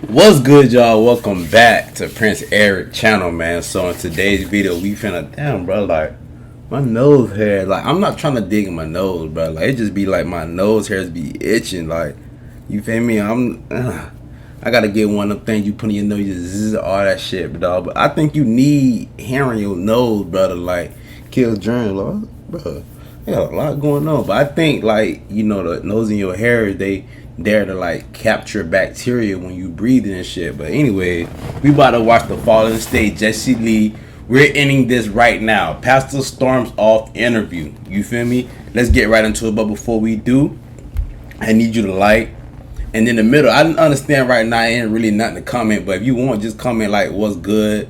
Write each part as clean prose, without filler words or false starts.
What's good, y'all? Welcome back to Prince Eric channel, man. So in today's video, we finna damn, bro. Like my nose hair, like I'm not trying to dig in my nose, bro. Like it just be like my nose hairs be itching. Like you feel me? I gotta get one of them things you put in your nose, you just all that shit, but dog. But I think you need hair in your nose, bro, to like kill germs, like, bro. They got a lot going on, but I think like the nose and your hair, they there to like capture bacteria when you breathe and shit. But anyway, we about to watch the Fallen State Jesse Lee. We're ending this right now. Pastor Storms off interview. You feel me? Let's get right into it. But before we do, I need you to like. And in the middle, I didn't understand right now. Ain't really nothing to comment. But if you want, just comment like what's good.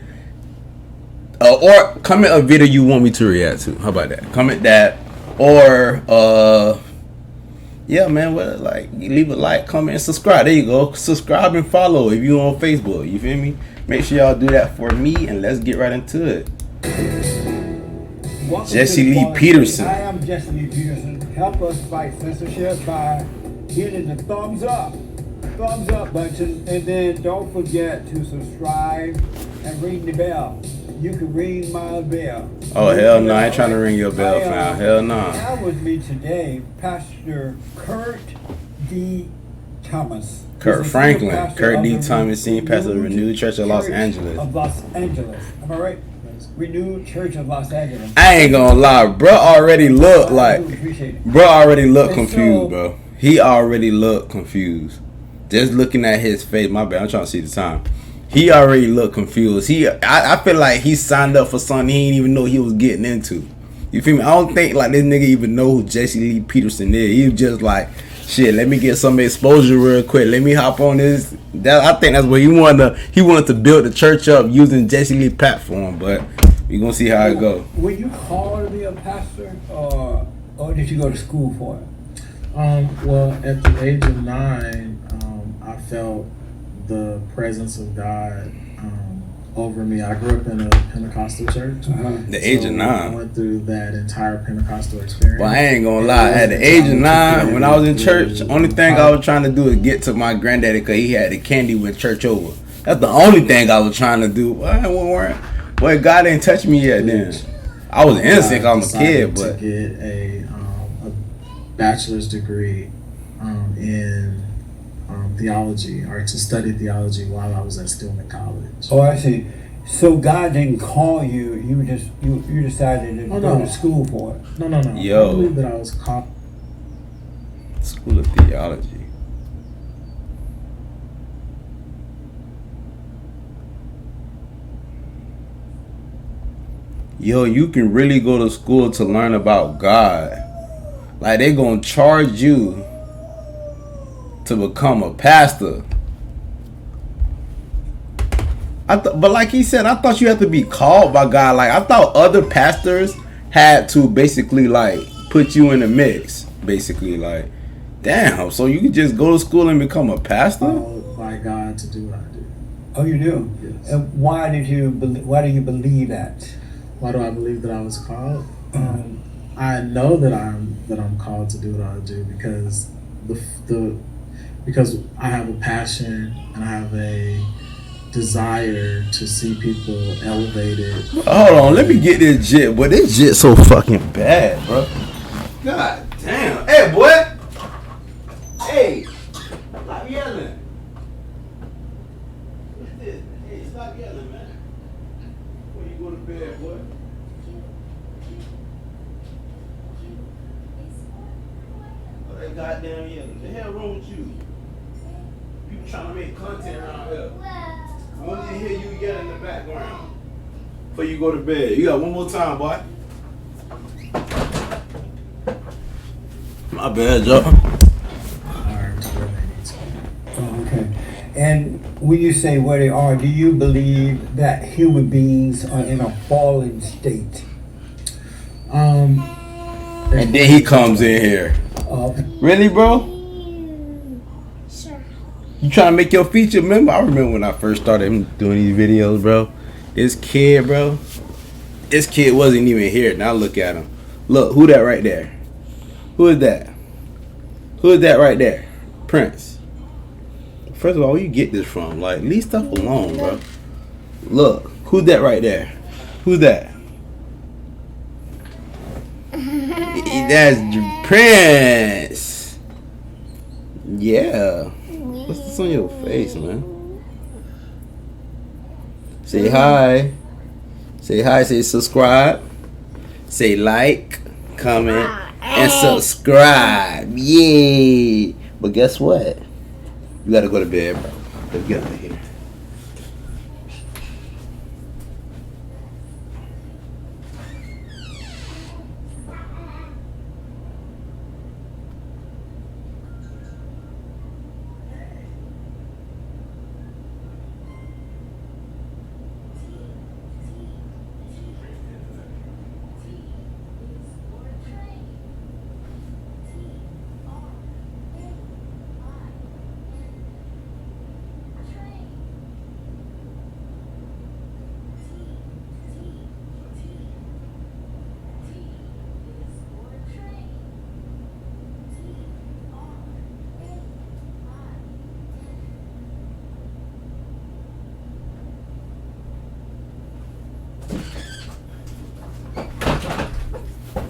Or comment a video you want me to react to. How about that? Comment that. Or yeah, man, well, like, leave a like, comment, and subscribe. There you go. Subscribe and follow if you on Facebook. You feel me? Make sure y'all do that for me, and let's get right into it. Jesse Lee Peterson. I am Jesse Lee Peterson. Help us fight censorship by hitting the thumbs up button, and then don't forget to subscribe and ring the bell. You can ring my bell. Oh, hell no. I ain't trying to ring your bell, fam. Hell no. Now with me today, Pastor Kurt D. Thomas. Kurt Franklin. Kurt D. Thomas, senior pastor of Renewed Church of Los Angeles. Am I right? Renewed Church of Los Angeles. I ain't gonna lie. Bro already look confused, bro. He already looked confused. Just looking at his face. My bad. I'm trying to see the time. He already looked confused. I feel like he signed up for something he didn't even know he was getting into. You feel me? I don't think like this nigga even know who Jesse Lee Peterson is. He was just like, shit, let me get some exposure real quick. Let me hop on this. I think that's what he wanted. He wanted to build the church up using Jesse Lee platform. But we gonna see how it go. Were you called to be a pastor, or did you go to school for it? Well, at the age of 9, I felt the presence of God over me. I grew up in a Pentecostal church. The age of 9. I went through that entire Pentecostal experience. Well, I ain't gonna lie. At the age of 9, when I was in church, only thing I was trying to do is get to my granddaddy because he had the candy with church over. That's the only thing I was trying to do. Boy, God didn't touch me yet then. I was innocent. I was a kid, but to get a bachelor's degree in theology, or to study theology while I was at Stillman College. Oh, I see. So God didn't call you. You decided to go to school for it. No. Yo. I believe that I was called. School of Theology. Yo, you can really go to school to learn about God. Like they gonna charge you to become a pastor. But like he said, I thought you had to be called by God. Like I thought other pastors had to basically like put you in the mix. Basically, like, damn. So you could just go to school and become a pastor? Called by God to do what I do. Oh, you do? Yes. And why do you believe that? Why do I believe that I was called? I know that I'm called to do what I do because because I have a passion and I have a desire to see people elevated. Hold on, let me get this jit. But this jit so fucking bad, bro. God damn. Hey, boy. Hey, stop yelling. What's this? Hey, stop yelling, man. Before you go to bed, boy. Oh, that goddamn yelling. The hell wrong with you? People trying to make content around here. I want to hear you yell in the background before you go to bed. You got one more time, boy. My bad, Joe. Oh, okay. And when you say where they are, do you believe that human beings are in a fallen state? And then he comes in here. Really, bro? You trying to make your feature? Remember? I remember when I first started doing these videos, bro. This kid wasn't even here. Now look at him. Look, who that right there? Who is that? Who is that right there? Prince. First of all, where you get this from? Like, leave stuff alone, bro. Look, who's that right there? Who's that? That's Prince. Yeah. What's this on your face, man? Say hi. Say hi. Say subscribe. Say like, comment, and subscribe. Yeah. But guess what? You gotta go to bed, bro. Let's get out of here.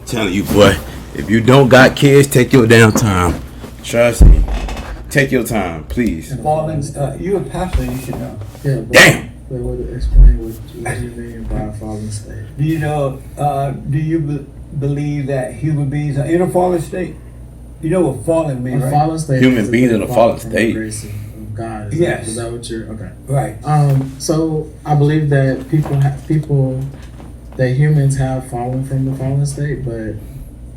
Telling you, boy, if you don't got kids, take your damn time. Trust me. Take your time, please. Fallen, you're a pastor, you should know. Yeah, but, Damn. But explain what you mean by fallen state. Do you know, do you believe that human beings are in a fallen state? You know what fallen means, A right? fallen state. Human is beings that in a fall fallen from state. The grace of God. Yes. Is that what you're okay? Right. So I believe that that humans have fallen from the fallen state, but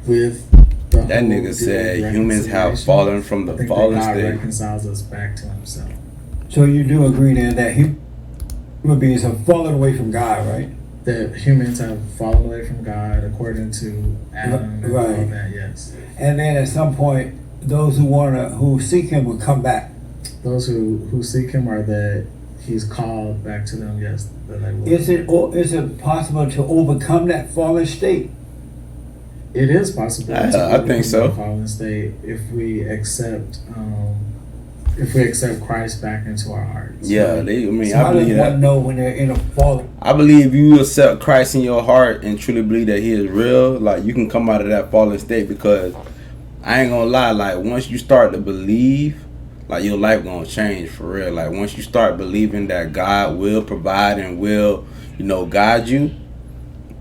with the That whole nigga deal said of humans have reconciliation, fallen from I the think fallen that God state. reconciles us back to Himself. So you do agree then that human beings have fallen away from God, right? That humans have fallen away from God according to Adam and all Right. that. Yes. And then at some point, those who seek Him will come back. Those who seek Him are that He's called back to them. Yes, that they will. Is it possible to overcome that fallen state? It is possible. I to overcome think so. the fallen state if we accept Christ back into our hearts. Yeah, So I how does believe one that. know when they're in a fallen? I believe you accept Christ in your heart and truly believe that He is real, like you can come out of that fallen state, because I ain't gonna lie, like once you start to believe, like your life gonna change for real. Like once you start believing that God will provide and will, guide you,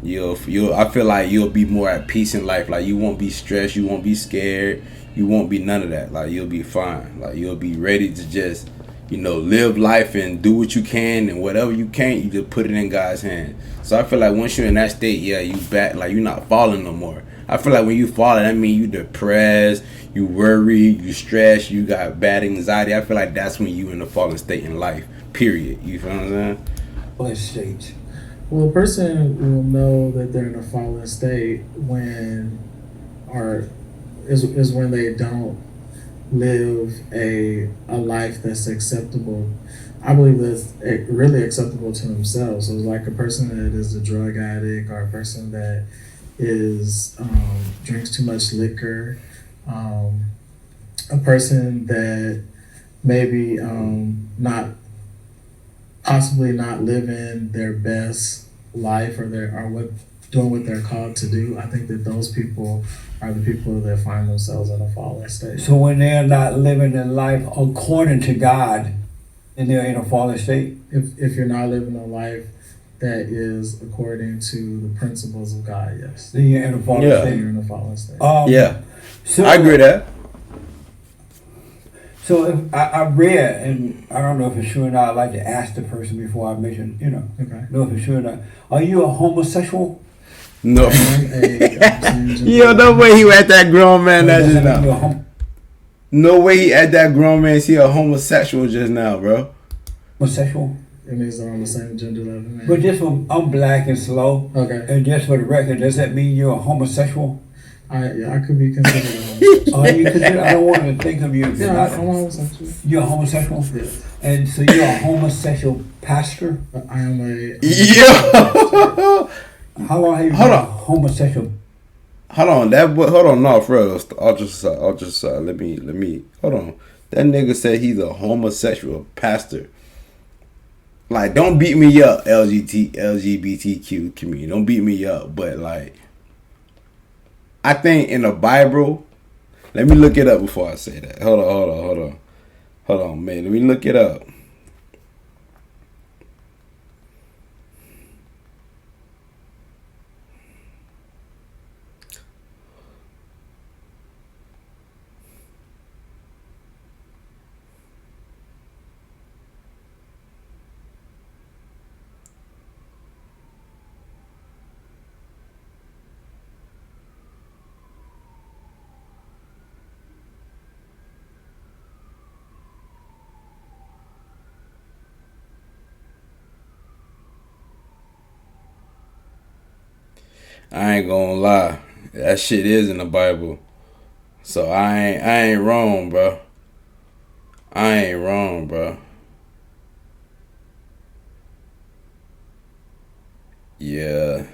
I feel like you'll be more at peace in life. Like you won't be stressed, you won't be scared, you won't be none of that. Like you'll be fine. Like you'll be ready to just, live life and do what you can, and whatever you can't, you just put it in God's hands. So I feel like once you're in that state, yeah, you back, like you're not falling no more. I feel like when you fall, that means you depressed, you worry, you stress, you got bad anxiety. I feel like that's when you in the fallen state in life. Period. You feel what I'm saying? Fallen state. Well, a person will know that they're in a fallen state when they don't live a life that's acceptable. I believe that's really acceptable to themselves. So it's like a person that is a drug addict, or a person that is drinks too much liquor, a person that maybe not living their best life, or doing what they're called to do. I think that those people are the people that find themselves in a fallen state. So when they're not living their life according to God, then they're in a fallen state. If you're not living a life that is according to the principles of God, yes, Then you're in a fallen Yeah. state. you're in a fallen state. Yeah, So, I agree with that. So if I read, and I don't know if it's true or not, I'd like to ask the person before I mention, Okay. know if it's true or not. Are you a homosexual? No. I'm a Yo, no way he at that grown man that Does just that mean you're a now. No way he at that grown man. He a homosexual just now, bro. homosexual? It means they're on the same gender level. Man. But just from I'm black and slow, Okay. and just for the record, does that mean you're a homosexual? I could be considered a homosexual. Are you consider? I don't want to think of you as Yeah, not. I'm a homosexual. You're a homosexual, Yeah. and so you're a homosexual pastor. I am a. Yo. How long have you Hold been a on. homosexual? Hold on, hold on, no, for real. I'll just let me, hold on. That nigga said he's a homosexual pastor. Like, don't beat me up, LGBTQ community. Don't beat me up. But, like, I think in the Bible, let me look it up before I say that. Hold on, man. Let me look it up. I ain't gonna lie. That shit is in the Bible. So I ain't wrong, bro. I ain't wrong, bro. Yeah.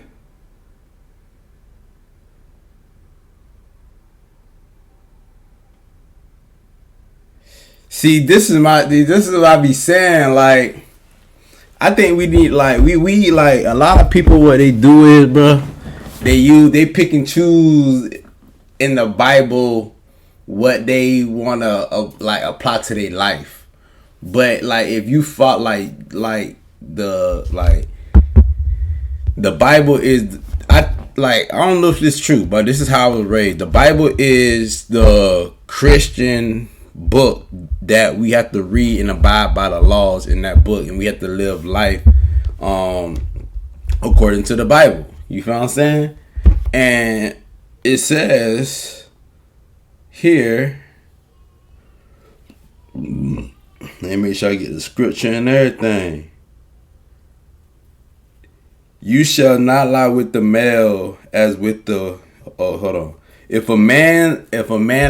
See, this is what I be saying. Like, I think we need, like, we like, a lot of people, what they do is, bro, they pick and choose in the Bible what they wanna like apply to their life. But like, if you fought the Bible is, I don't know if this is true, but this is how I was raised. The Bible is the Christian book that we have to read and abide by the laws in that book, and we have to live life according to the Bible. You feel what I'm saying? And it says here, let me make sure I get the scripture and everything. You shall not lie with the male as with the, oh, hold on. If a man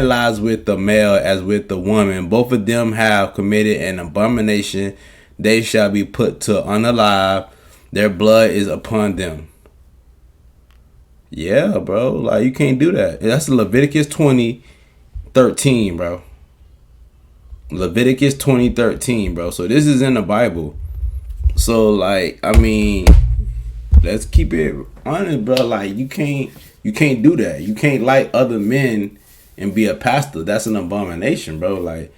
lies with the male as with the woman, both of them have committed an abomination. They shall be put to unalive. Their blood is upon them. Yeah, bro. Like, you can't do that. That's Leviticus 20:13, bro. Leviticus 20:13, bro. So this is in the Bible. So, like, I mean, let's keep it honest, bro. Like, you can't do that. You can't like other men and be a pastor. That's an abomination, bro. Like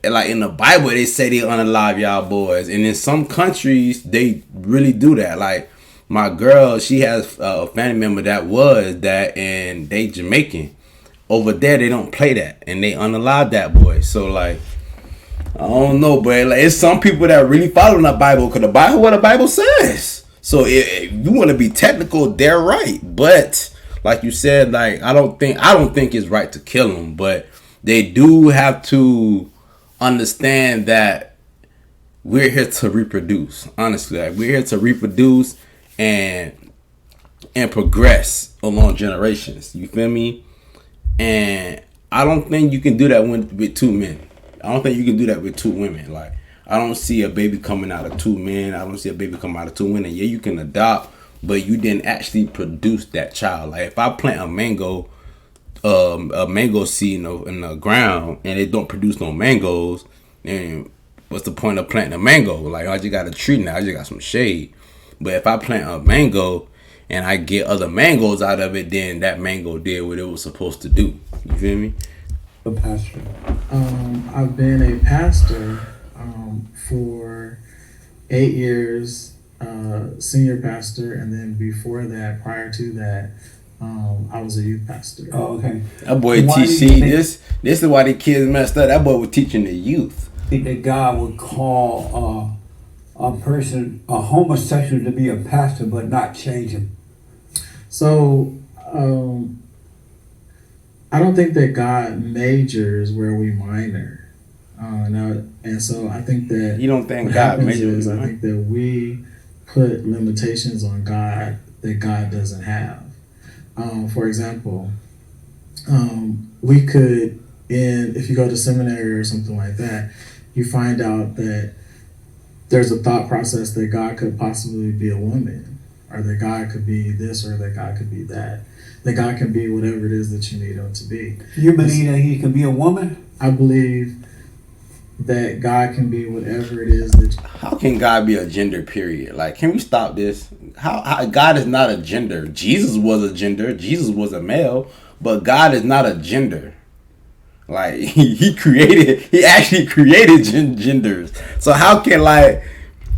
in the Bible, they say they unalive y'all boys, and in some countries they really do that. Like, my girl, she has a family member that was that, and they Jamaican. Over there, they don't play that, and they unalive that boy. So, like, I don't know, but like, it's some people that really follow the Bible, because the Bible, what the Bible says. So if you want to be technical, they're right. But like you said, like, I don't think it's right to kill them, but they do have to understand that we're here to reproduce. Honestly, like, we're here to reproduce and progress along generations. You feel me? And I don't think you can do that with two men. I don't think you can do that with two women. Like, I don't see a baby coming out of two men. I don't see a baby coming out of two women. Yeah, you can adopt, but you didn't actually produce that child. Like, if I plant a mango seed in the ground and it don't produce no mangoes, then what's the point of planting a mango? Like, I just got a tree now. I just got some shade. But if I plant a mango and I get other mangoes out of it, then that mango did what it was supposed to do. You feel me? A pastor. I've been a pastor for 8 years, senior pastor, and then before that, prior to that, I was a youth pastor. Oh, okay. That boy TC, this is why the kids messed up. That boy was teaching the youth. I think that God would call a person, a homosexual, to be a pastor, but not change him. So, I don't think that God majors where we minor. And so I think that you don't think God majors? I think that we put limitations on God that God doesn't have. For example, we could, if you go to seminary or something like that, you find out that there's a thought process that God could possibly be a woman, or that God could be this, or that God could be that. That God can be whatever it is that you need him to be. You believe that he can be a woman? I believe that God can be whatever it is that. How can God be a gender? Period. Like, can we stop this? How God is not a gender. Jesus was a gender. Jesus was a male, but God is not a gender. Like he actually created genders. So how can like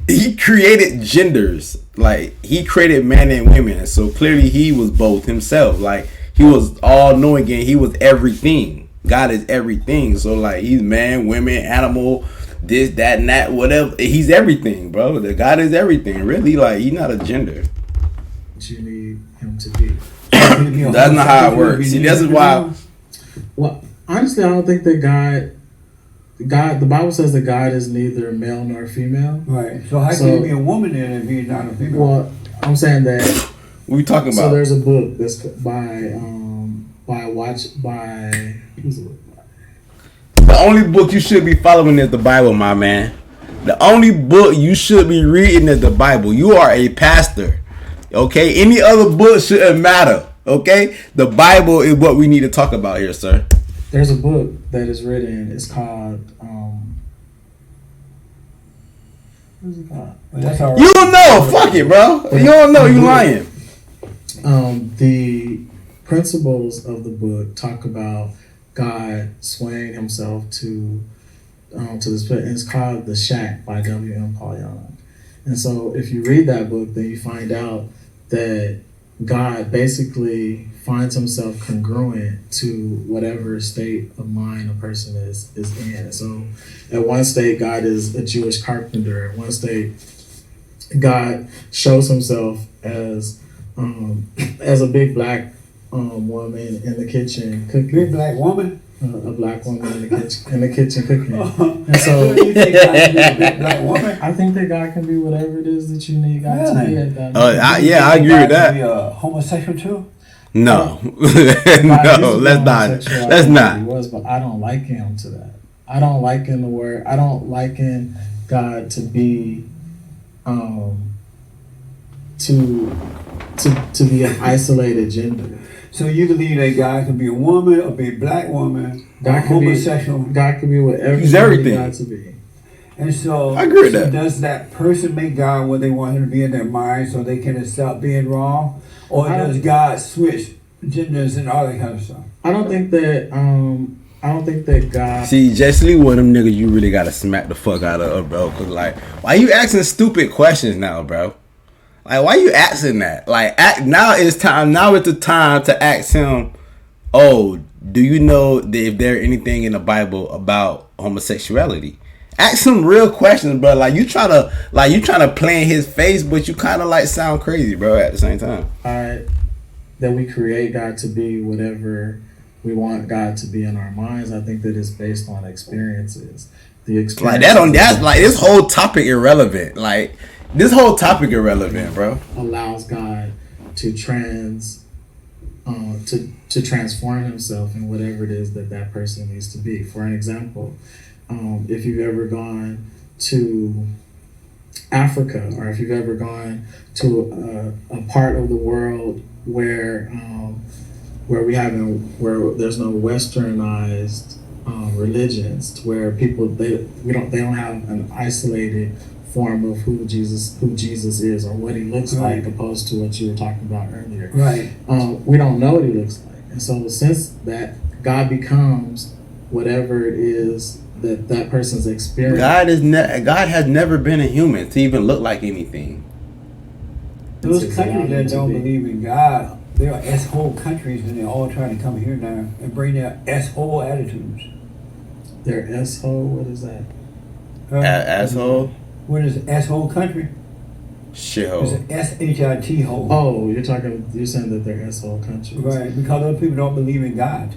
he created genders? Like he created man and women. So clearly he was both himself. Like he was all knowing and he was everything. God is everything. So like he's man, women, animal, this, that, and that, whatever. He's everything, bro. The God is everything. Really, like he's not a gender. You need him to be. That's not how it works. See, this is why. Well, honestly, I don't think that God. The Bible says that God is neither male nor female. Right. So how can he be a woman then if he's not a female? Well, I'm saying that. What we talking about? So there's a book that's by who's it? The only book you should be following is the Bible, my man. The only book you should be reading is the Bible. You are a pastor. Okay? Any other book shouldn't matter. Okay? The Bible is what we need to talk about here, sir. There's a book that is written. It's called. What's it called? Well, that's all right. You don't know. Fuck it, bro. You don't know. You lying. The principles of the book talk about God swaying himself to this place. And it's called The Shack by W.M. Paul Young. And so if you read that book, then you find out that God basically finds himself congruent to whatever state of mind a person is in. So at one state, God is a Jewish carpenter. At one state, God shows himself as a big black woman in the kitchen cooking. Big black woman? A black woman in the kitchen cooking. And So so you think God can be a big black woman? I think that God can be whatever it is that you need God to be at that. I agree with God can be that. a homosexual too? No. God No, used to be let's not. homosexual, Let's I not. think he was, but I don't liken him to that. I don't liken the word. I don't liken God to be, to be an isolated gender. So you believe that God can be a woman, a big black woman, God a can be- homosexual? God can be whatever He's you need everything. God to be. And so, I agree with so that. does that person make God what they want him to be in their mind so they can stop being wrong? Or I don't- does God switch genders and all that kind of stuff? I don't think that God. See, Jesse Lee, one of them niggas you really gotta smack the fuck out of, bro. Cause like, why you asking stupid questions now, bro? Like, why you asking that? Like, now it's time. Now it's the time to ask him. Oh, do you know that if there anything in the Bible about homosexuality? Ask him real questions, bro. Like you trying to play in his face, but you kind of like sound crazy, bro. At the same time, That we create God to be whatever we want God to be in our minds. I think that it's based on experiences. The experience like that's like this whole topic irrelevant. Like this whole topic irrelevant, bro. allows God to transform himself in whatever it is that person needs to be. For an example, if you've ever gone to Africa, or if you've ever gone to a part of the world where there's no westernized religions, to where people they don't have an isolated form of who Jesus is or what he looks Right. like, opposed to what you were talking about earlier. Right. We don't know what he looks like, and so since that, God becomes whatever it is that person's experience. God has never been a human to even look like anything. Those It's countries allowed that to don't be. believe in God, they are S-hole countries, and they're all trying to come here now and bring their S-hole attitudes. Their S-hole, what is that? Asshole, What is S-hole country? It's shithole. an S-H-I-T hole. Oh, you're saying that they're S-hole countries. Right, because those people don't believe in God.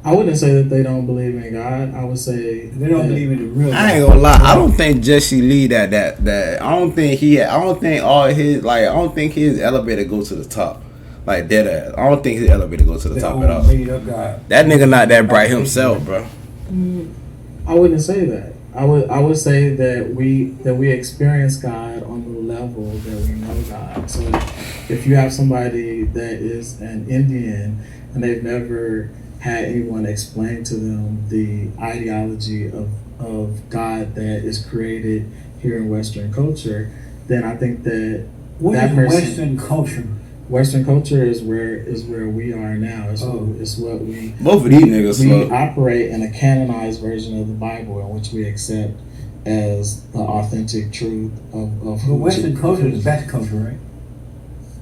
I wouldn't say that they don't believe in God. I would say They don't believe in the real God. I ain't gonna lie. I don't think Jesse Lee that I don't think his elevator goes to the top. Like dead ass. I don't think his elevator goes to the Their top own at all. made up God. That nigga not that bright himself, bro. I wouldn't say that. I would say that we experience God on the level that we know God. So if you have somebody that is an Indian and they've never had anyone explain to them the ideology of God that is created here in Western culture, then I think that What that is person- Western culture? Western culture is where we are now. It's, Oh. it's what we Both of these niggas we slow. operate in a canonized version of the Bible in which we accept as the authentic truth of But who Western Je- culture is the best culture, right?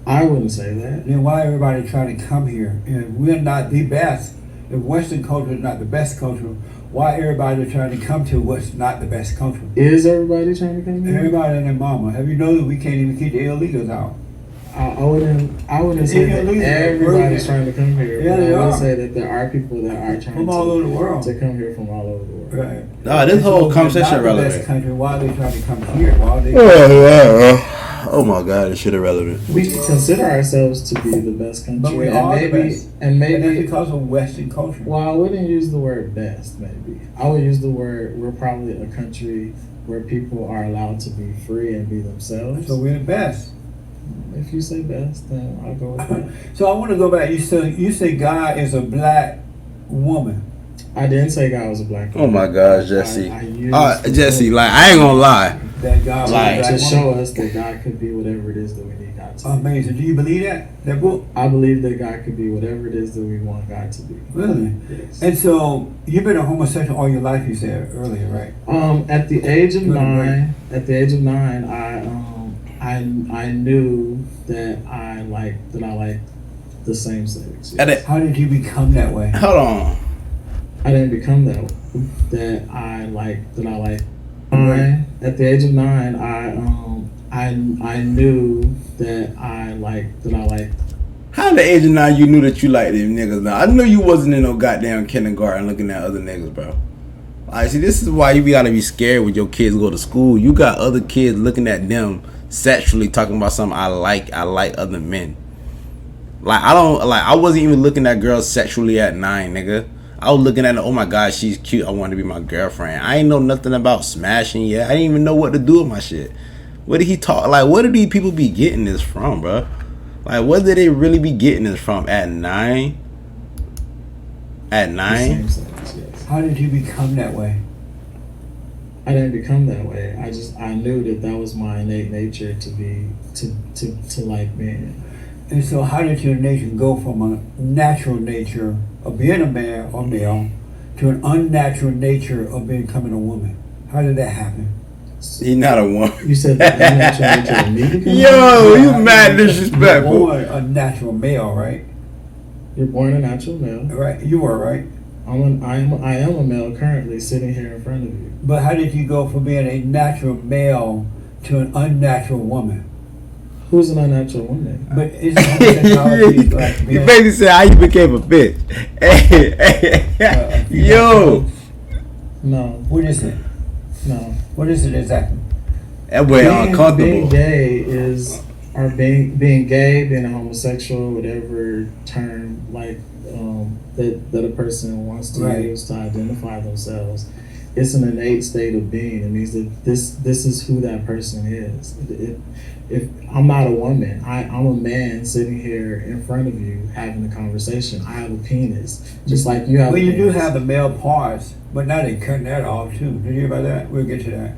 I wouldn't say that. Then why everybody trying to come here? And we're not the best. If Western culture is not the best culture, why everybody trying to come to what's not the best culture? Is everybody trying to come here? Everybody and their mama. Have you noticed we can't even keep the illegals out? I wouldn't say that Illegal. everybody's trying to come here. Yeah, but they I would are. say that there are people that are trying From all over the world. to come here from all over the world. Right. Nah, this And whole if we're conversation not the relevant. best country, why are they trying to come here? Why are they? Oh my god, this shit irrelevant. We consider ourselves to be the best country, But we and are the maybe best. and And that's maybe. because of Western culture. Well, I wouldn't use the word best. Maybe I would use the word. We're probably a country where people are allowed to be free and be themselves. So we're the best. If you say best, then I'll go with that. So I want to go back. You say God is a black woman. I didn't say God was a black Oh my gosh, Jesse. I used the Jesse, word like I ain't gonna lie. That God was Like, a black to show woman. us that God could be whatever it is that we need God to be. Amazing. Do you believe that? That book? I believe that God could be whatever it is that we want God to be. Really? Yes. And so you've been a homosexual all your life, you said earlier, right? At the age of Good, nine, I knew that I liked the same sex. At it- How did you become that way? Hold on. I didn't become that I liked. At the age of nine, I knew that I liked. How at the age of 9 you knew that you liked them niggas now? I knew you wasn't in no goddamn kindergarten looking at other niggas, bro. Like, see, this is why you gotta be scared when your kids go to school. You got other kids looking at them sexually, talking about something I like other men. Like, I wasn't even looking at girls sexually at 9, nigga. I was looking at her, oh my god, she's cute, I want to be my girlfriend. I ain't know nothing about smashing yet. I didn't even know what to do with my shit. What did he talk? Like, where did these people be getting this from, bro? Like, where did they really be getting this from at 9? At 9? Same sex, yes. How did you become that way? I didn't become that way. I knew that was my innate nature to like men. And so how did your nature go from a natural nature of being a man or male to an unnatural nature of becoming a woman? How did that happen? He not a woman. You said the unnatural nature of me becoming Yo, you How mad did disrespectful. You were born a natural male, right? You're born a natural male. Right. You were, right? I am a male currently sitting here in front of you. But how did you go from being a natural male to an unnatural woman? Who's an unnatural woman? But isn't homosexuality like You being basically said how you became a bitch. Hey, yo. No, what is it? no. What is it exactly? That boy Being uncomfortable. gay is, or being gay, being a homosexual, whatever term that a person wants to Right. use to identify themselves. It's an innate state of being. It means that this is who that person is. If I'm not a woman, I'm a man sitting here in front of you having a conversation. I have a penis, just like you have. Well, a you do penis. have the male parts, but now they cutting that off too. Did you hear about that? We'll get to that.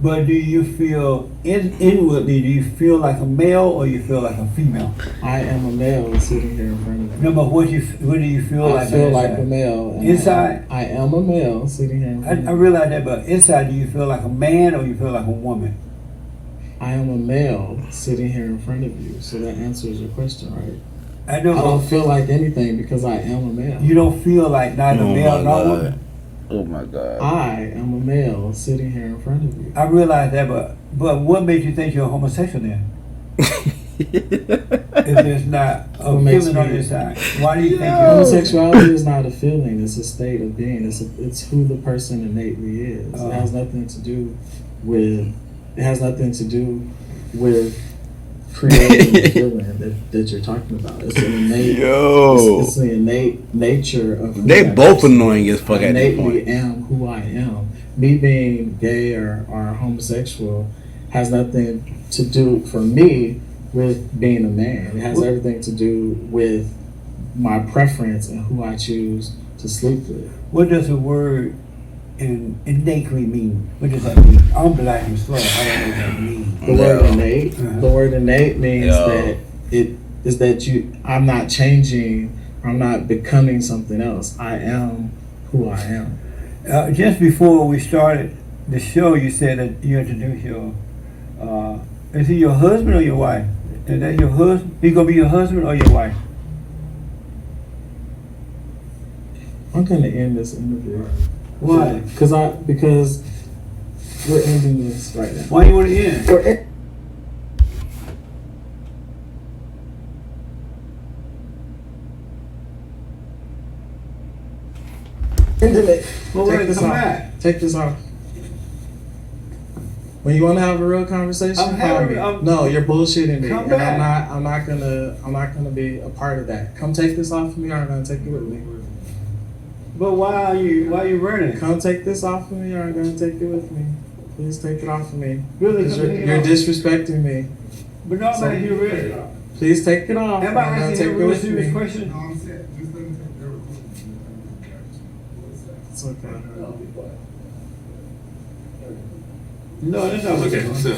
But do you feel inwardly? Do you feel like a male or you feel like a female? I am a male sitting here in front of you. No, but what do you feel I like? feel like inside? a male. and Inside? I am a male sitting here in front I of you. realize that, but inside, do you feel like a man or you feel like a woman? I am a male sitting here in front of you. So that answers your question, right? I I don't know. feel like anything because I am a male. You don't feel like neither Oh male my nor god. woman. Oh my god. I am a male sitting here in front of you. I realize that, but what makes you think you're a homosexual then? If there's not a What makes feeling on me- your side, why do you think you're Homosexuality is not a feeling; it's a state of being. It's who the person innately is. Oh. It has nothing to do with. It has nothing to do with creating the feeling that you're talking about. It's an innate. Yo. It's the innate nature of. who They that both person annoying as fuck I at this innately point. am who I am. Me being gay or homosexual has nothing to do for me with being a man. It has everything to do with my preference and who I choose to sleep with. What does the word innately mean? What does that mean? I'm black and slow. I don't know what that means. The word Yeah. innate. Uh-huh. The word innate means Yeah. that it is that I'm not changing. I'm not becoming something else. I am who I am. Just before we started the show, you said that you introduced your. Is he your husband or your wife? Is that your husband? He gonna be your husband or your wife? I'm gonna end this interview. Why? Because we're ending this right now. Why you want to end? We're ending it. Well, Take wait, this come off. back. Take this off. When you want to have a real conversation, I'm call having- me. I'm- No, you're bullshitting me, Come and back. I'm not gonna be a part of that. Come take this off of me, or I'm gonna take it with me. But why are you running? Come take this off of me, or I'm gonna take it with me. Please take it off of me. Really? 'Cause Come you're, take it you're off. disrespecting me. But no, So- man, you ready? Please take it off. Am or I I'm gonna asking take you a it real with serious me. question? It's okay. No, that's not Okay, so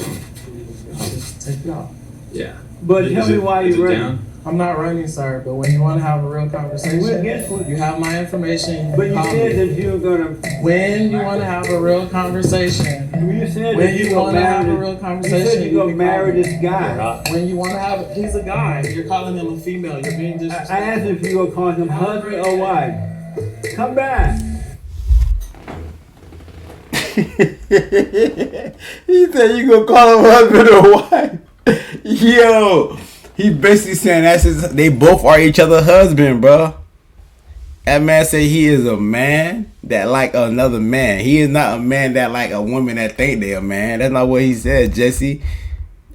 Just take it off. yeah. But Is tell me why is you it running. down? I'm not running, sir, but when you want to have a real conversation, We'll get to it. you have my information. But you call said me. that you were gonna. When you want to have a real conversation, You said when that you you want gonna to have marry. a real You conversation, said you gonna can call marry me. this guy. When you want to have, he's a guy. You're calling him a female. You're being I disrespectful. asked if you gonna call him husband or wife. Come back. He said you gonna call him husband or wife. Yo, he basically saying they both are each other's husband, bro. That man say he is a man that like another man. He is not a man that like a woman that think they a man. That's not what he said, Jesse.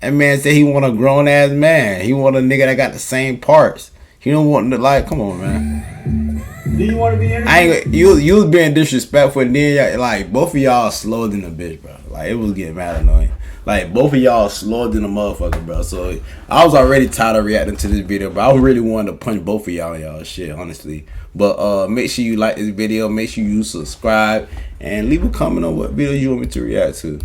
That man said he want a grown ass man. He want a nigga that got the same parts. He don't want to like. Come on, man. Do you want to be in? I ain't you was being disrespectful, and then like both of y'all slower than a bitch, bro. Like it was getting mad annoying. Like both of y'all slower than a motherfucker, bro. So I was already tired of reacting to this video, but I really wanted to punch both of y'all in y'all shit, honestly. But make sure you like this video, make sure you subscribe, and leave a comment on what video you want me to react to.